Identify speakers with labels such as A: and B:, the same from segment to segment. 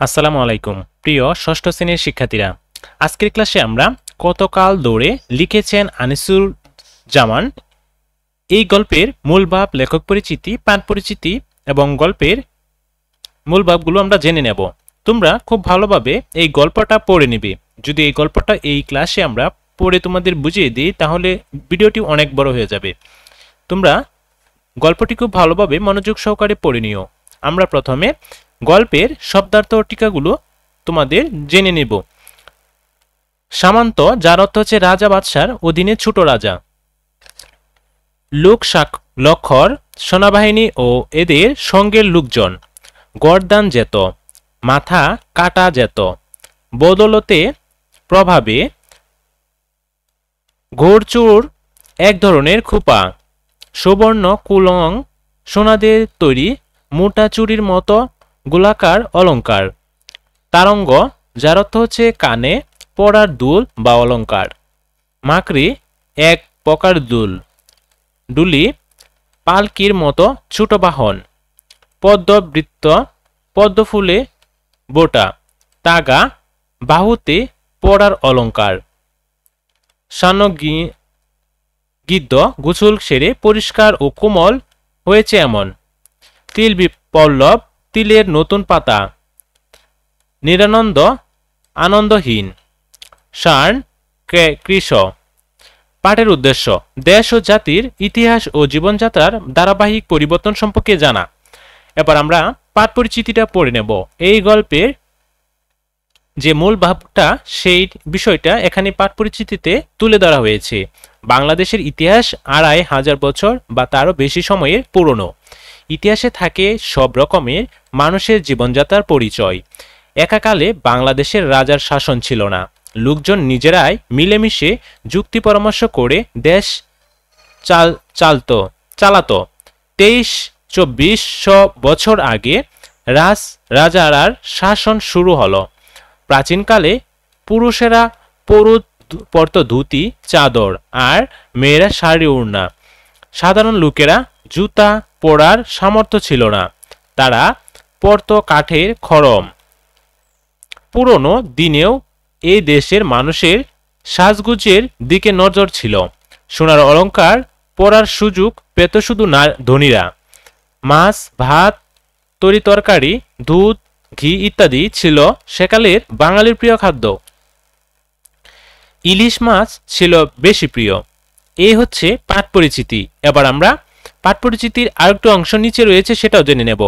A: আসসালামু আলাইকুম প্রিয় ষষ্ঠ শ্রেণীর শিক্ষার্থীরা, আজকের ক্লাসে আমরা কতকাল দৌড়ে লিখেছেন আনিসুর জামান এই গল্পের মূল ভাব, লেখক পরিচিতি, পাঠ পরিচিতি এবং গল্পের মূল ভাবগুলো আমরা জেনে নেব। তোমরা খুব ভালোভাবে এই গল্পটা পড়ে নিবে। যদি এই গল্পটা এই ক্লাসে আমরা পড়ে তোমাদের বুঝিয়ে দিই তাহলে ভিডিওটি অনেক বড় হয়ে যাবে। তোমরা গল্পটি খুব ভালোভাবে মনোযোগ সহকারে পড়ে নিও। আমরা প্রথমে গল্পের শব্দার্থ ও টিকাগুলো তোমাদের জেনে নেব। সামন্ত, যার অর্থ হচ্ছে রাজা বাদশার অধীনে ছোট রাজা। লোক লক্ষর, সেনাবাহিনী ও এদের সঙ্গের লোকজন। গরদান যেত, মাথা কাটা যেত। বদলতে, প্রভাবে। ঘোড়চুর, এক ধরনের খোপা। সুবর্ণ কুলং, সোনাদের তৈরি মোটা চুরির মতো গোলাকার অলঙ্কার। তারঙ্গ, যার অর্থ হচ্ছে কানে পরার দুল বা অলঙ্কার। মাকড়ি, এক প্রকার দুল। ডুলি, পালকির মতো ছোট বাহন। পদ্মবৃত্ত, পদ্মফুলে বোটা। তাগা, বাহুতে পরার অলঙ্কার। গিদ্ধ, গোসল সেরে পরিষ্কার ও কোমল হয়েছে এমন। তিল পল্লব, তিলের নতুন পাতা। নিরানন্দ, আনন্দহীন। সার্ন, কৃষ। পাঠের উদ্দেশ্য: দেশ ও জাতির ইতিহাস ও জীবনযাত্রার ধারাবাহিক পরিবর্তন সম্পর্কে জানা। এবার আমরা পাঠ পরিচিতিটা পড়ে নেব। এই গল্পের যে মূল ভাবটা, সেই বিষয়টা এখানে পাঠ পরিচিতিতে তুলে ধরা হয়েছে। বাংলাদেশের ইতিহাস ২৫০০ বছর বা তারও বেশি সময়ের পুরনো। ইতিহাসে থাকে সব রকমের মানুষের জীবনযাত্রার পরিচয়। একাকালে বাংলাদেশের রাজার শাসন ছিল না। লোকজন নিজেরাই মিলেমিশে যুক্তি পরামর্শ করে দেশ চালাতো। ২৩-২৪০০ বছর আগে রাজার শাসন শুরু হলো। প্রাচীনকালে পুরুষেরা পরত ধুতি, চাদর, আর মেয়েরা শাড়ি, ওড়না। সাধারণ লোকেরা জুতা পরার সামর্থ্য ছিল না, তারা পরত কাঠের খড়ম। পুরনো দিনেও এই দেশের মানুষের সাজগুজের দিকে নজর ছিল। সোনার অলঙ্কার পরার সুযোগ পেত শুধু ধনীরা। মাছ, ভাত, তরিতরকারি, দুধ, ঘি ইত্যাদি ছিল সেকালের বাঙালির প্রিয় খাদ্য। ইলিশ মাছ ছিল বেশি প্রিয়। এই হচ্ছে পাঠ পরিচিতি। এবার আমরা পাঠ পরিচিতির আরেকটু অংশ নিচে রয়েছে, সেটাও জেনে নেব।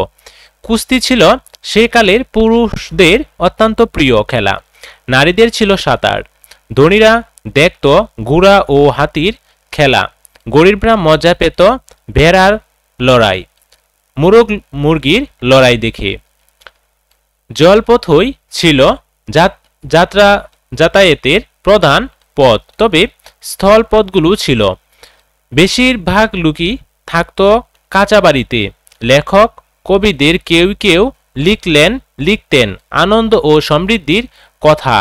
A: কুস্তি ছিল সেকালের পুরুষদের অত্যন্ত প্রিয় খেলা। নারীদের ছিল সাঁতার। ধনীরা দেখত ঘোড়া ও হাতির খেলা। গরিবরা মজা পেত ভেড়ার লড়াই, মুরগির লড়াই দেখে। জলপথই ছিল যাতায়াতের প্রধান পথ, তবে স্থল পথগুলো ছিল। বেশিরভাগ লোকই থাকত কাঁচা বাড়িতে। লেখক কবিদের কেউ কেউ লিখতেন আনন্দ ও সমৃদ্ধির কথা।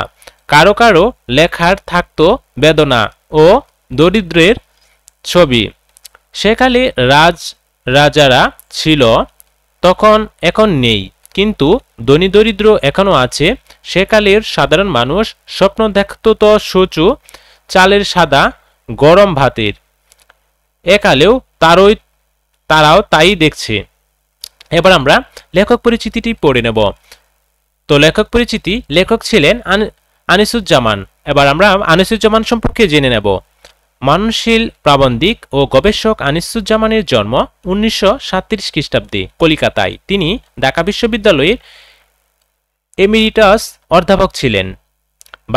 A: কারো কারো লেখার থাকত বেদনা ও দরিদ্রের ছবি। সেকালে রাজারা ছিল তখন, এখন নেই, কিন্তু ধনী দরিদ্র এখনো আছে। সেকালের সাধারণ মানুষ স্বপ্ন দেখত তো সচু চালের সাদা গরম ভাতের। একালেও তারাও তাই দেখছে। এবার আমরা লেখক পরিচিতিটি পড়ে নেব। তো লেখক পরিচিতি, লেখক ছিলেন আনিসুজ্জামান। এবার আমরা আনিসুজ্জামান সম্পর্কে জেনে নেব। মানসশীল প্রাবন্ধিক ও গবেষক আনিসুজ্জামানের জন্ম ১৯৩৭ খ্রিস্টাব্দে কলিকাতায়। তিনি ঢাকা বিশ্ববিদ্যালয়ের এমিরিটাস অধ্যাপক ছিলেন।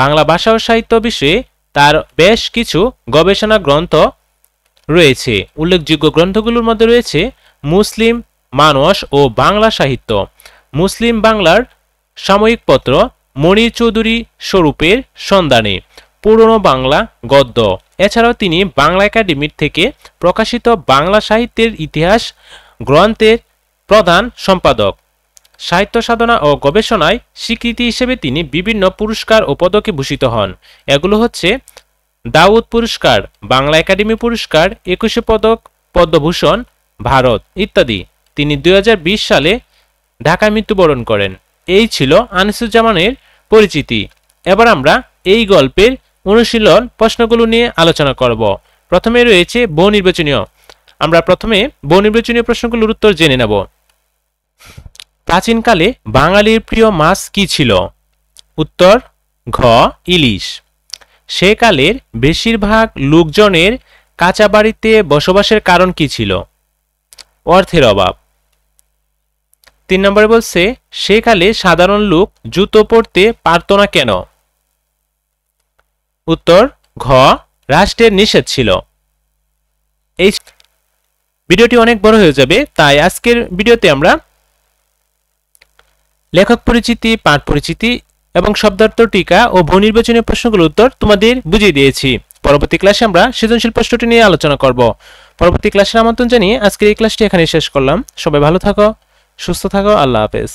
A: বাংলা ভাষা ও সাহিত্য বিষয়ে তার বেশ কিছু গবেষণা গ্রন্থ রয়েছে। উল্লেখযোগ্য গ্রন্থগুলোর মধ্যে রয়েছে মুসলিম মানস ও বাংলা সাহিত্য, মুসলিম বাংলার সাময়িক পত্র, মনির চৌধুরী স্বরূপের সন্ধানে, পুরনো বাংলা গদ্য। এছাড়াও তিনি বাংলা একাডেমির থেকে প্রকাশিত বাংলা সাহিত্যের ইতিহাস গ্রন্থের প্রধান সম্পাদক। সাহিত্য সাধনা ও গবেষণায় স্বীকৃতি হিসেবে তিনি বিভিন্ন পুরস্কার ও পদকে ভূষিত হন। এগুলো হচ্ছে দাউদ পুরস্কার, বাংলা একাডেমি পুরস্কার, ২১ পদক, পদ্মভূষণ, ভারত ইত্যাদি। তিনি ২০২০ সালে ঢাকায় মৃত্যুবরণ করেন। এই ছিল আনিসুজ্জামানের পরিচিতি। এবার আমরা এই গল্পের অনুশীলন প্রশ্নগুলো নিয়ে আলোচনা করব। প্রথমে রয়েছে বহু নির্বাচনীয়। আমরা প্রথমে বহু নির্বাচনীয় প্রশ্নগুলোর উত্তর জেনে নেব। প্রাচীনকালে বাঙালির প্রিয় মাছ কি ছিল? উত্তর ঘ ইলিশ। সেকালের বেশিরভাগ লোকজনের কাঁচা বাড়িতে বসবাসের কারণ কি ছিল? অর্থের অভাব। 3 নম্বরে বলছে সেকালে সাধারণ লোক জুতো পরতে পারত না কেন? উত্তর ঘ রাষ্ট্রের নিষেধ ছিল। এই ভিডিওটি অনেক বড় হয়ে যাবে, তাই আজকের ভিডিওতে আমরা লেখক পরিচিতি, পাঠ পরিচিতি এবং শব্দার্থ টিকা ও বহু নির্বাচনীয় প্রশ্নগুলোর উত্তর তোমাদের বুঝিয়ে দিয়েছি। পরবর্তী ক্লাসে আমরা সৃজনশীল প্রশ্নটি নিয়ে আলোচনা করব। পরবর্তী ক্লাসের আমন্ত্রণ জানিয়ে আজকের এই ক্লাসটি এখানে শেষ করলাম। সবাই ভালো থাকো, সুস্থ থাকো, আল্লাহ হাফেজ।